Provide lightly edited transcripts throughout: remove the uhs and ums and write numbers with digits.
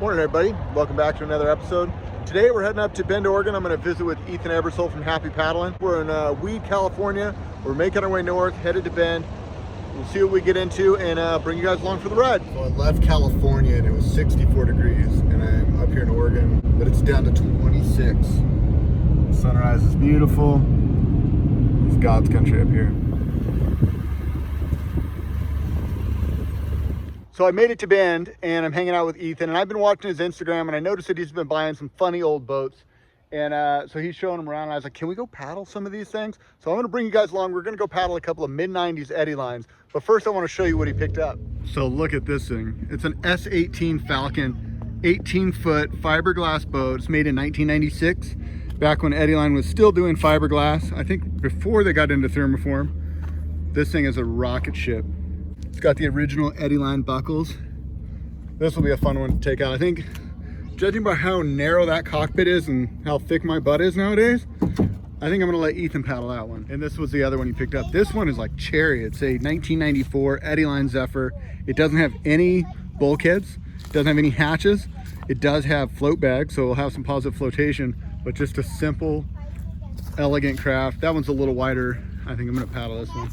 Morning everybody, welcome back to another episode. Today we're heading up to Bend, Oregon. I'm going to visit with Ethan Ebersole from Happy Paddlin. We're in Weed, California. We're making our way north, headed to Bend. We'll see what we get into and bring you guys along for the ride. So I left California and it was 64 degrees and I'm up here in Oregon, but it's down to 26. The sunrise is beautiful. It's God's country up here. So I made it to Bend and I'm hanging out with Ethan, and I've been watching his Instagram and I noticed that he's been buying some funny old boats. And so he's showing them around and I was like, can we go paddle some of these things? So I'm gonna bring you guys along. We're gonna go paddle a couple of mid-90s Eddylines. But first I wanna show you what he picked up. So look at this thing. It's an S18 Falcon, 18-foot fiberglass boat. It's made in 1996, back when Eddyline was still doing fiberglass. I think before they got into thermoform. This thing is a rocket ship. It's got the original Eddyline buckles. This will be a fun one to take out. I think, judging by how narrow that cockpit is and how thick my butt is nowadays, I think I'm gonna let Ethan paddle that one. And this was the other one he picked up. This one is like cherry. It's a 1994 Eddyline Zephyr. It doesn't have any bulkheads. It doesn't have any hatches. It does have float bags, so it'll have some positive flotation, but just a simple, elegant craft. That one's a little wider. I think I'm gonna paddle this one.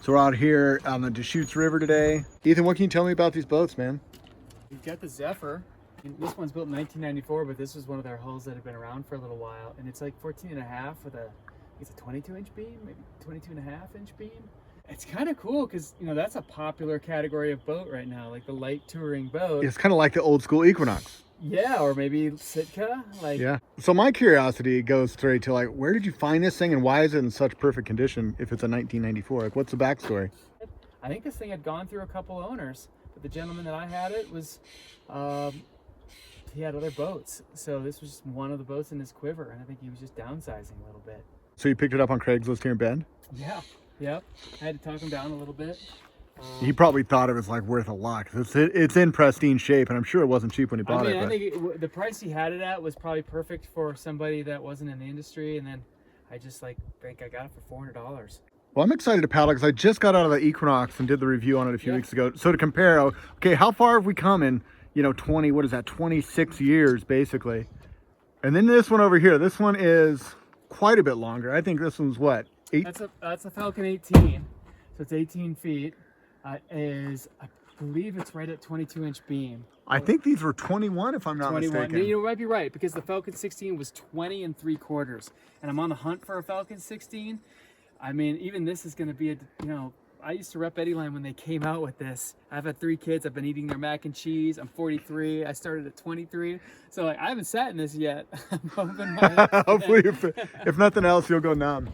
So we're out here on the Deschutes River today. Ethan, what can you tell me about these boats, man? We've got the Zephyr. This one's built in 1994, but this was one of their hulls that have been around for a little while. And it's like 14 and a half with it's a 22-inch beam, maybe 22 and a half inch beam. It's kind of cool because, you know, that's a popular category of boat right now, like the light touring boat. It's kind of like the old school Equinox. Yeah, or maybe Sitka. Yeah. So my curiosity goes straight to, like, where did you find this thing and why is it in such perfect condition if it's a 1994? Like, what's the backstory? I think this thing had gone through a couple owners, but the gentleman that I had it was, he had other boats. So this was just one of the boats in his quiver, and I think he was just downsizing a little bit. So you picked it up on Craigslist here in Bend? Yeah. Yep. I had to talk him down a little bit. He probably thought it was like worth a lot. It's in pristine shape, and I'm sure it wasn't cheap when he bought it. I think the price he had it at was probably perfect for somebody that wasn't in the industry, and then I just think I got it for $400. Well, I'm excited to paddle because I just got out of the Equinox and did the review on it a few weeks ago. So to compare, okay, how far have we come in, 26 years basically. And then this one over here, this one is quite a bit longer. I think this one's what, 8? That's a Falcon 18, so it's 18 feet. I believe it's right at 22-inch beam. I think these were 21 if I'm not 21. mistaken. You might be right, because the Falcon 16 was 20 3/4, and I'm on the hunt for a Falcon 16. I mean, even this is going to be I used to rep Eddyline when they came out with this. I've had 3 kids. I've been eating their mac and cheese. I'm 43. I started at 23. So I haven't sat in this yet. I'm hoping hopefully, if nothing else, you'll go numb.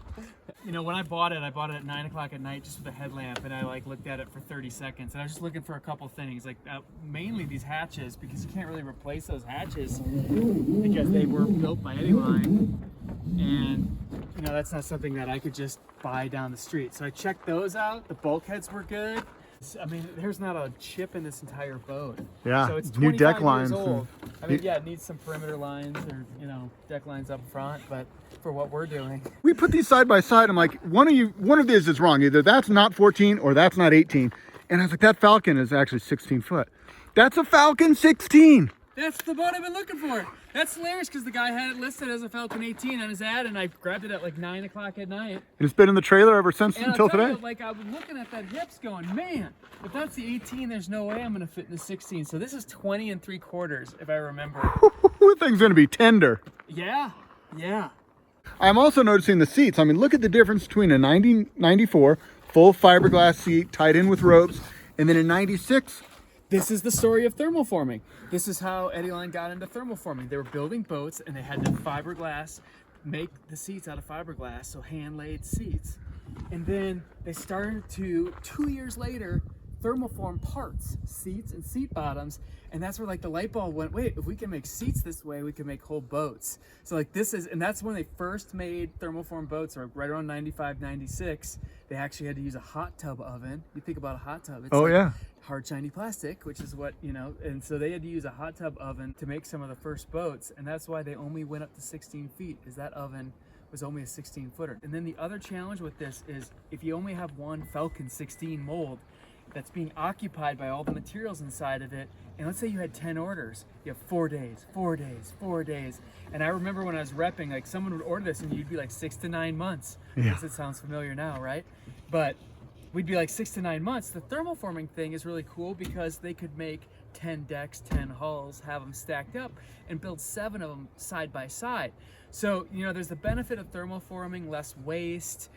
When I bought it at 9 o'clock at night just with a headlamp, and I looked at it for 30 seconds, and I was just looking for a couple things, mainly these hatches, because you can't really replace those hatches because they were built by Eddyline, and that's not something that I could just buy down the street. So I checked those out. The bulkheads were good. I mean, there's not a chip in this entire boat. Yeah, so it's new deck lines. Old. I mean, yeah, it needs some perimeter lines or deck lines up front, but for what we're doing, we put these side by side. I'm like, one of these is wrong. Either that's not 14 or that's not 18. And I was like, that Falcon is actually 16 foot. That's a Falcon 16. That's the boat I've been looking for. That's hilarious because the guy had it listed as a Falcon 18 on his ad, and I grabbed it at 9 o'clock at night. And it's been in the trailer ever since until today. I was looking at that hips going, man, if that's the 18, there's no way I'm going to fit in the 16. So this is 20 3/4, if I remember. That thing's going to be tender. Yeah, yeah. I'm also noticing the seats. I mean, look at the difference between a 94 full fiberglass seat tied in with ropes, and then a 96. This is the story of thermoforming. This is how Eddyline got into thermoforming. They were building boats and they had to make the seats out of fiberglass, so hand-laid seats. And then they started to, 2 years later, thermoform parts, seats and seat bottoms. And that's where the light bulb went, wait, if we can make seats this way, we can make whole boats. So and that's when they first made thermoform boats, or right around 95, 96. They actually had to use a hot tub oven. You think about a hot tub. It's hard, shiny plastic, which is what, and so they had to use a hot tub oven to make some of the first boats. And that's why they only went up to 16 feet, is that oven was only a 16 footer. And then the other challenge with this is if you only have one Falcon 16 mold, that's being occupied by all the materials inside of it. And let's say you had 10 orders, you have 4 days, 4 days, 4 days. And I remember when I was repping, like someone would order this and you'd be like 6 to 9 months. Yeah. I guess it sounds familiar now, right? But we'd be like 6 to 9 months. The thermoforming thing is really cool because they could make 10 decks, 10 hulls, have them stacked up and build 7 of them side by side. So, you know, there's the benefit of thermoforming, less waste,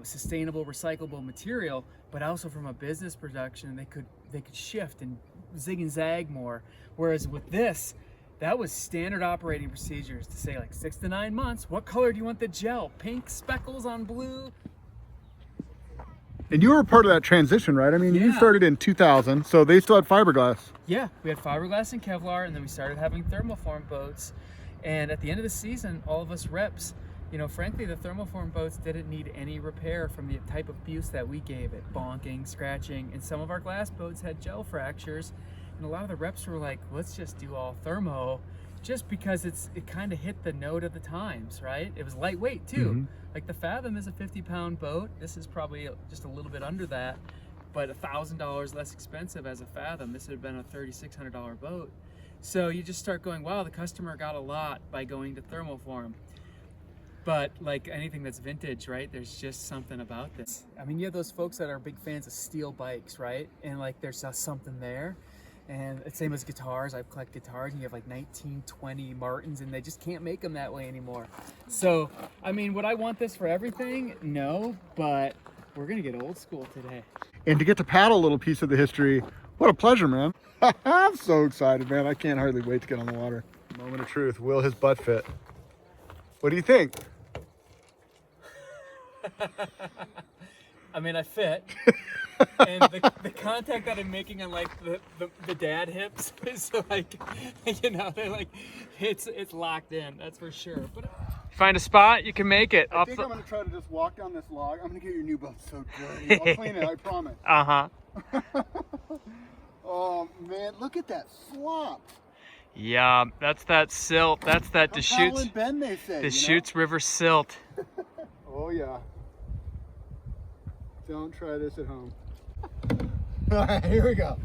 sustainable, recyclable material, but also from a business production, they could shift and zig and zag more. Whereas with this, that was standard operating procedures to say like 6 to 9 months. What color do you want the gel? Pink speckles on blue? And you were a part of that transition, right? I mean, you Yeah. started in 2000, so they still had fiberglass. Yeah, we had fiberglass and Kevlar, and then we started having thermoform boats. And at the end of the season, all of us reps, you know, frankly, the thermoform boats didn't need any repair from the type of abuse that we gave it, bonking, scratching, and some of our glass boats had gel fractures. And a lot of the reps were like, let's just do all thermo, just because it kind of hit the note of the times, right? It was lightweight too. Mm-hmm. Like the Fathom is a 50-pound boat. This is probably just a little bit under that, but $1,000 less expensive as a Fathom. This would have been a $3,600 boat. So you just start going, wow, the customer got a lot by going to thermoform. But like anything that's vintage, right? There's just something about this. I mean, you have those folks that are big fans of steel bikes, right? And like there's something there. And it's same as guitars. I collect guitars, and you have like 1920 Martins, and they just can't make them that way anymore. So, I mean, would I want this for everything? No, but we're gonna get old school today. And to get to paddle a little piece of the history, what a pleasure, man. I'm so excited, man. I can't hardly wait to get on the water. Moment of truth. Will his butt fit? What do you think? I mean, I fit. And the contact that I'm making on like the dad hips is like, you know, they're like, it's locked in, that's for sure. But find a spot, you can make it. I think I'm gonna try to just walk down this log. I'm gonna get your new boat so good. I'll clean it, I promise. Oh man, look at that slop. Yeah, that's that silt. That's that Deschutes. Bend, they say, Deschutes River silt. Oh yeah. Don't try this at home. All right, here we go.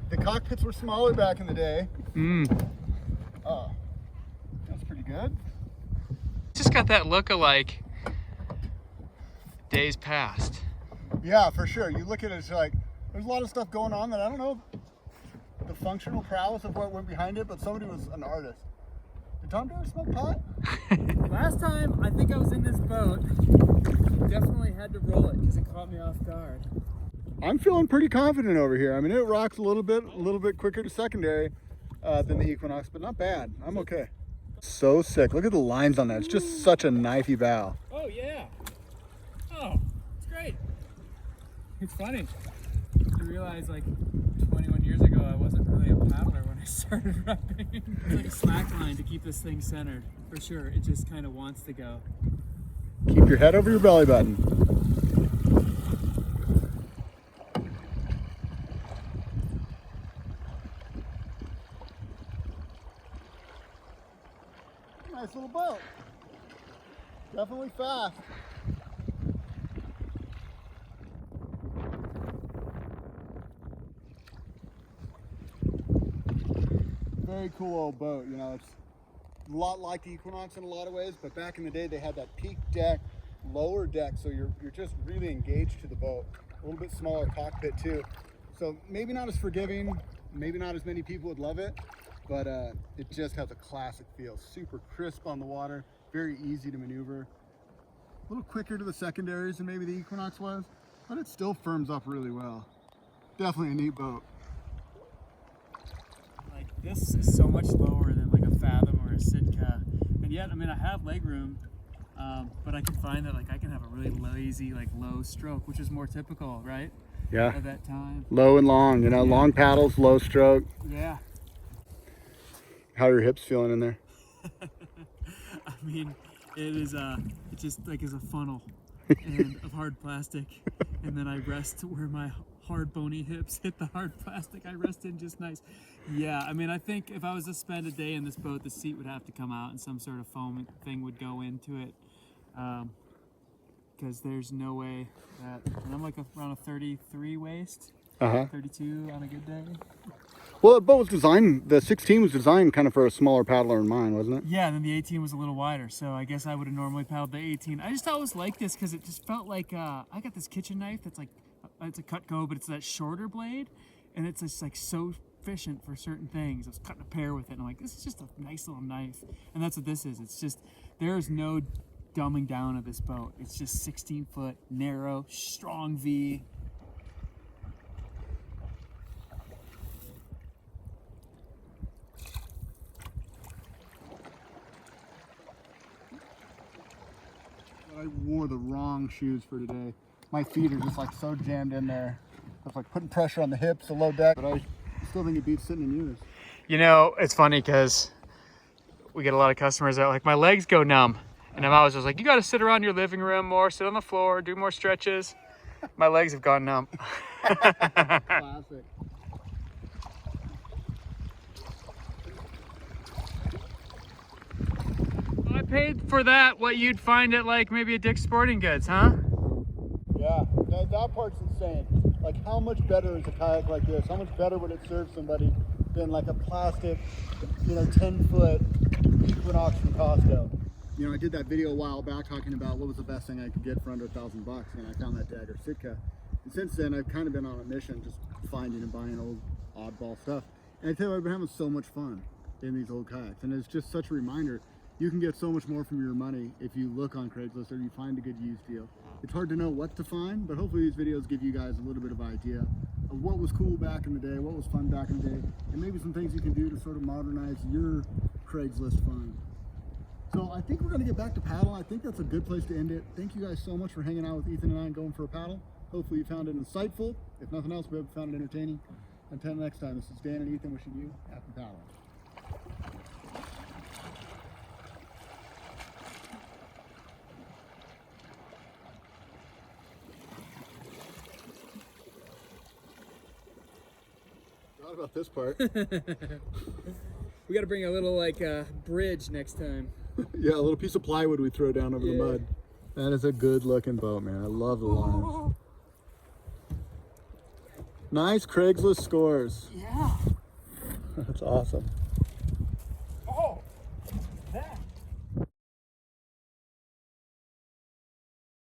The cockpits were smaller back in the day. Oh, that's pretty good. Just got that look of like days past. Yeah, for sure. You look at it, it's like there's a lot of stuff going on that I don't know the functional prowess of what went behind it, but somebody was an artist. Did Tom Dare smoke pot? Last time I think I was in this boat, definitely had to roll it because it caught me off guard. I'm feeling pretty confident over here. I mean, it rocks a little bit quicker to secondary than the Equinox, but not bad. I'm okay. So sick. Look at the lines on that. It's just such a knifey bow. Oh yeah. Oh, it's great. It's funny. I realized like 21 years ago I wasn't really a paddler when I started repping. It's like a slack line to keep this thing centered. For sure. It just kind of wants to go. Keep your head over your belly button. Nice little boat. Definitely fast. Very cool old boat, you know, it's a lot like the Equinox in a lot of ways, but back in the day they had that peak deck, lower deck, so you're just really engaged to the boat. A little bit smaller cockpit too. So maybe not as forgiving, maybe not as many people would love it, but it just has a classic feel. Super crisp on the water, very easy to maneuver. A little quicker to the secondaries than maybe the Equinox was, but it still firms up really well. Definitely a neat boat. Like this is so much lower than like a Fathom or a Sitka, and yet I mean I have leg room, but I can find that like I can have a really lazy like low stroke, which is more typical, right? Yeah. At that time. Low and long, you know, Yeah. long paddles, low stroke. Yeah. How are your hips feeling in there? I mean, it is it just like is a funnel and of hard plastic, and then I rest where my hard bony hips hit the hard plastic. I rest in just nice. Yeah, I mean, I think if I was to spend a day in this boat, the seat would have to come out and some sort of foam thing would go into it, because there's no way that, and I'm like around a 33 waist, 32 on a good day. Well, the boat was designed, the 16 was designed kind of for a smaller paddler in mind, wasn't it? Yeah, and then the 18 was a little wider, so I guess I would have normally paddled the 18. I just always liked this because it just felt like, I got this kitchen knife that's like, it's a Cutco, but it's that shorter blade, and it's just like so efficient for certain things. I was cutting a pear with it, and I'm like, this is just a nice little knife. And that's what this is. It's just, there is no dumbing down of this boat. It's just 16-foot, narrow, strong V. I wore the wrong shoes for today. My feet are just like so jammed in there. It's like putting pressure on the hips, the low deck, but I still think it beats sitting in yours. You know, it's funny because we get a lot of customers that are like, my legs go numb. And I'm always just like, you got to sit around your living room more, sit on the floor, do more stretches. My legs have gone numb. Classic. I paid for that what you'd find at like maybe a Dick's Sporting Goods, huh? Yeah, that part's insane. Like, how much better is a kayak like this? How much better would it serve somebody than like a plastic, 10-foot Equinox from Costco? You know, I did that video a while back talking about what was the best thing I could get for under $1,000, and I found that Dagger Sitka. And since then, I've kind of been on a mission, just finding and buying old oddball stuff. And I tell you, I've been having so much fun in these old kayaks, and it's just such a reminder. You can get so much more from your money if you look on Craigslist or you find a good used deal. It's hard to know what to find, but hopefully these videos give you guys a little bit of idea of what was cool back in the day, what was fun back in the day, and maybe some things you can do to sort of modernize your Craigslist find. So I think we're going to get back to paddle. I think that's a good place to end it. Thank you guys so much for hanging out with Ethan and I and going for a paddle. Hopefully you found it insightful. If nothing else, we hope you found it entertaining. Until next time, this is Dan and Ethan wishing you happy paddling. About this part. We got to bring a little like bridge next time. Yeah, a little piece of plywood we throw down over the mud. That is a good looking boat, man. I love the lines. Nice Craigslist scores. Yeah. That's awesome.